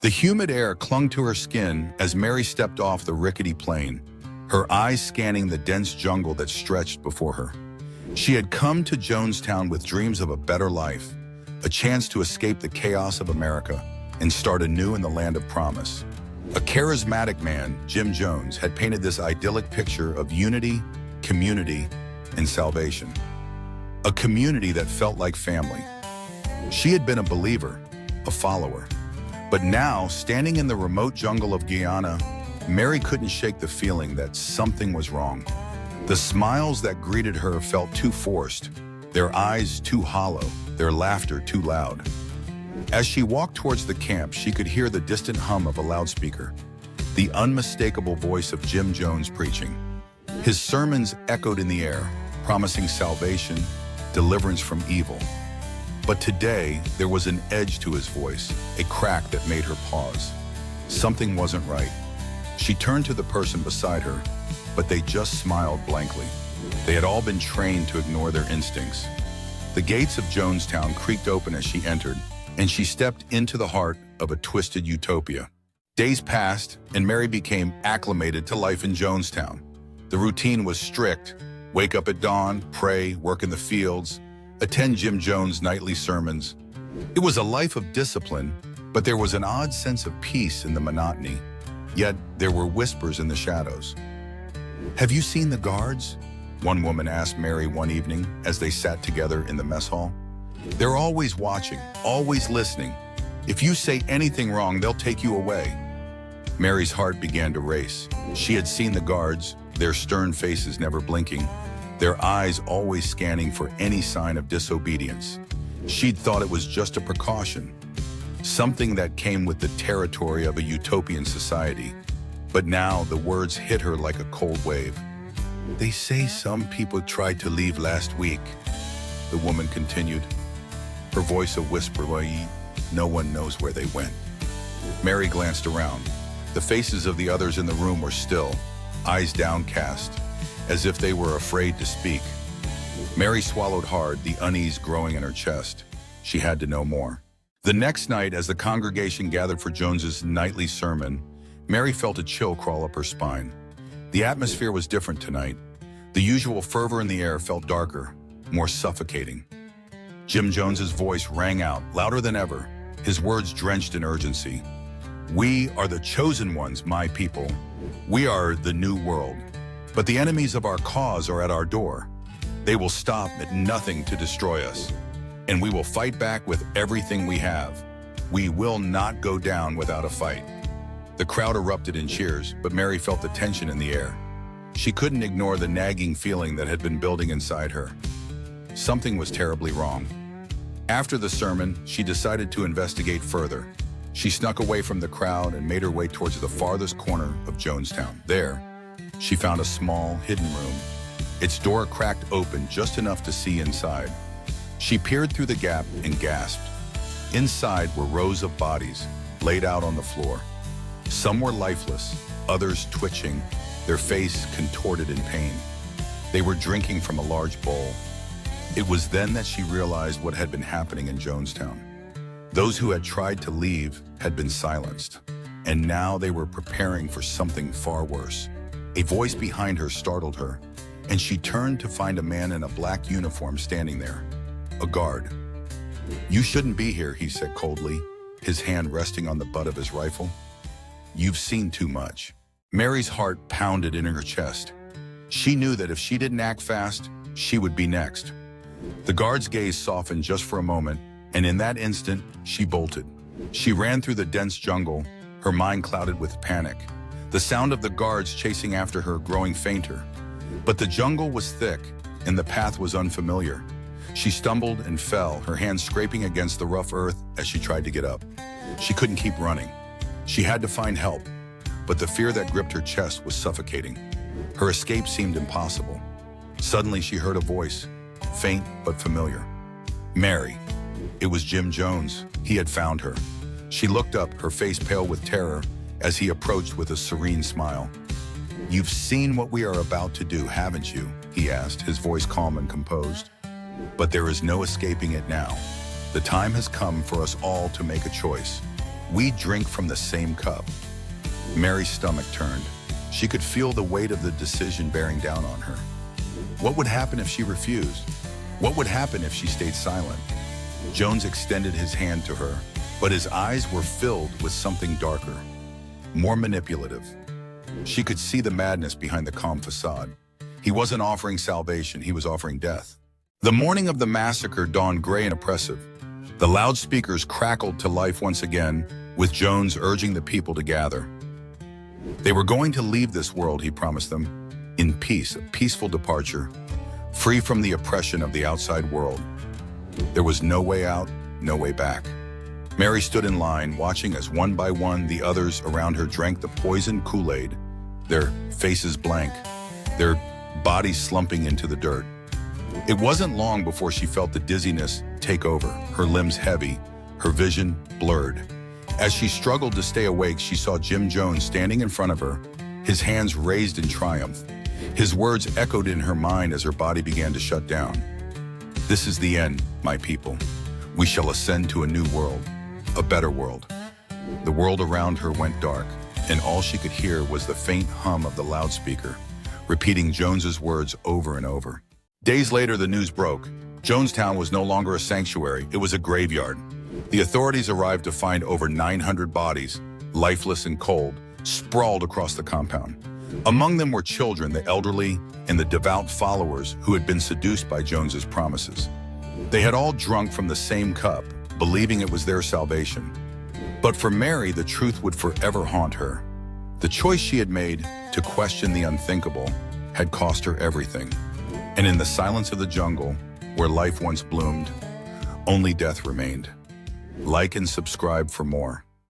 The humid air clung to her skin as Mary stepped off the rickety plane, her eyes scanning the dense jungle that stretched before her. She had come to Jonestown with dreams of a better life, a chance to escape the chaos of America and start anew in the land of promise. A charismatic man, Jim Jones, had painted this idyllic picture of unity, community, and salvation. A community that felt like family. She had been a believer, a follower. But now, standing in the remote jungle of Guyana, Mary couldn't shake the feeling that something was wrong. The smiles that greeted her felt too forced, their eyes too hollow, their laughter too loud. As she walked towards the camp, she could hear the distant hum of a loudspeaker, the unmistakable voice of Jim Jones preaching. His sermons echoed in the air, promising salvation, deliverance from evil. But today, there was an edge to his voice, a crack that made her pause. Something wasn't right. She turned to the person beside her, but they just smiled blankly. They had all been trained to ignore their instincts. The gates of Jonestown creaked open as she entered, and she stepped into the heart of a twisted utopia. Days passed, and Mary became acclimated to life in Jonestown. The routine was strict. Wake up at dawn, pray, work in the fields, attend Jim Jones' nightly sermons. It was a life of discipline, but there was an odd sense of peace in the monotony. Yet there were whispers in the shadows. "Have you seen the guards?" one woman asked Mary one evening as they sat together in the mess hall. "They're always watching, always listening. If you say anything wrong, they'll take you away." Mary's heart began to race. She had seen the guards, their stern faces never blinking, their eyes always scanning for any sign of disobedience. She'd thought it was just a precaution, something that came with the territory of a utopian society. But now the words hit her like a cold wave. "They say some people tried to leave last week," the woman continued, her voice a whisper, "No one knows where they went." Mary glanced around. The faces of the others in the room were still, eyes downcast, as if they were afraid to speak. Mary swallowed hard, the unease growing in her chest. She had to know more. The next night, as the congregation gathered for Jones's nightly sermon, Mary felt a chill crawl up her spine. The atmosphere was different tonight. The usual fervor in the air felt darker, more suffocating. Jim Jones's voice rang out, louder than ever, his words drenched in urgency. "We are the chosen ones, my people. We are the new world. But the enemies of our cause are at our door. They will stop at nothing to destroy us. And we will fight back with everything we have. We will not go down without a fight." The crowd erupted in cheers, but Mary felt the tension in the air. She couldn't ignore the nagging feeling that had been building inside her. Something was terribly wrong. After the sermon, she decided to investigate further. She snuck away from the crowd and made her way towards the farthest corner of Jonestown. There, she found a small, hidden room. Its door cracked open just enough to see inside. She peered through the gap and gasped. Inside were rows of bodies, laid out on the floor. Some were lifeless, others twitching, their face contorted in pain. They were drinking from a large bowl. It was then that she realized what had been happening in Jonestown. Those who had tried to leave had been silenced, and now they were preparing for something far worse. A voice behind her startled her, and she turned to find a man in a black uniform standing there, a guard. "You shouldn't be here," he said coldly, his hand resting on the butt of his rifle. "You've seen too much." Mary's heart pounded in her chest. She knew that if she didn't act fast, she would be next. The guard's gaze softened just for a moment, and in that instant, she bolted. She ran through the dense jungle, her mind clouded with panic, the sound of the guards chasing after her growing fainter. But the jungle was thick, and the path was unfamiliar. She stumbled and fell, her hands scraping against the rough earth as she tried to get up. She couldn't keep running. She had to find help, but the fear that gripped her chest was suffocating. Her escape seemed impossible. Suddenly, she heard a voice, faint but familiar. "Mary." It was Jim Jones. He had found her. She looked up, her face pale with terror, as he approached with a serene smile. "You've seen what we are about to do, haven't you?" he asked, his voice calm and composed. "But there is no escaping it now. The time has come for us all to make a choice. We drink from the same cup. Mary's stomach turned. She could feel the weight of the decision bearing down on her. What would happen if she refused? What would happen if she stayed silent? Jones extended his hand to her, but his eyes were filled with something darker, more manipulative. She could see the madness behind the calm facade. He wasn't offering salvation, he was offering death. The morning of the massacre dawned gray and oppressive. The loudspeakers crackled to life once again, with Jones urging the people to gather. They were going to leave this world, he promised them, in peace, a peaceful departure, free from the oppression of the outside world. There was no way out, no way back. Mary stood in line, watching as one by one the others around her drank the poisoned Kool-Aid, their faces blank, their bodies slumping into the dirt. It wasn't long before she felt the dizziness take over, her limbs heavy, her vision blurred. As she struggled to stay awake, she saw Jim Jones standing in front of her, his hands raised in triumph. His words echoed in her mind as her body began to shut down. This is the end, my people. We shall ascend to a new world, a better world. The world around her went dark, and all she could hear was the faint hum of the loudspeaker, repeating Jones's words over and over. Days later, the news broke. Jonestown was no longer a sanctuary, it was a graveyard. The authorities arrived to find over 900 bodies, lifeless and cold, sprawled across the compound. Among them were children, the elderly, and the devout followers who had been seduced by Jones's promises. They had all drunk from the same cup, believing it was their salvation. But for Mary, the truth would forever haunt her. The choice she had made to question the unthinkable had cost her everything. And in the silence of the jungle, where life once bloomed, only death remained. Like and subscribe for more.